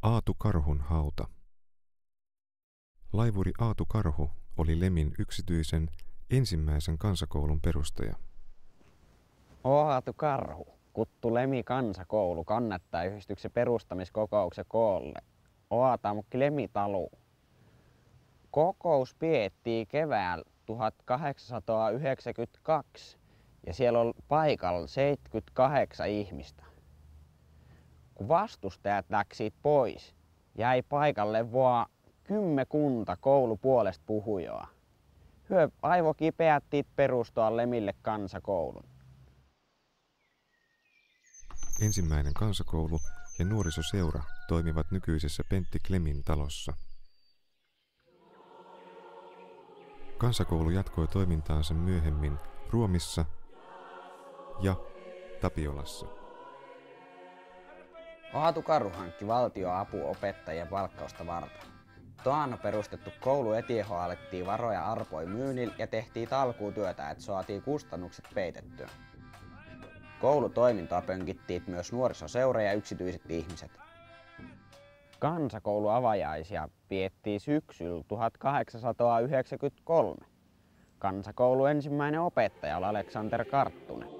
Aatu Karhun hauta. Laivuri Aatu Karhu oli Lemin yksityisen ensimmäisen kansakoulun perustaja. Aatu Karhu, kuttu Lemi kansakoulu, kannattaa yhdistyksen perustamiskokouksen koolle. Oatamukki Lemi talu. Kokous piettiin keväällä 1892 ja siellä oli paikalla 78 ihmistä. Kun vastustajat läksit pois, jäi paikalle vaan 10 koulun puolesta puhujaa. Hyö aivokipeättiin perustaa Lemille kansakoulun. Ensimmäinen kansakoulu ja nuorisoseura toimivat nykyisessä Pentti Klemin talossa. Kansakoulu jatkoi toimintaansa myöhemmin Ruomissa ja Tapiolassa. Aatu Karhu hankki valtioapuopettajien palkkausta varten. Taanno perustettu koulu etieho alettiin varoja arpoi myynnillä ja tehtiin talkuutyötä, että saatiin kustannukset peitettyä. Koulutoimintaa pönkittiin myös nuorisoseura ja yksityiset ihmiset. Kansakouluavajaisia piettiin syksyllä 1893. Kansakoulun ensimmäinen opettaja oli Aleksander Karttunen.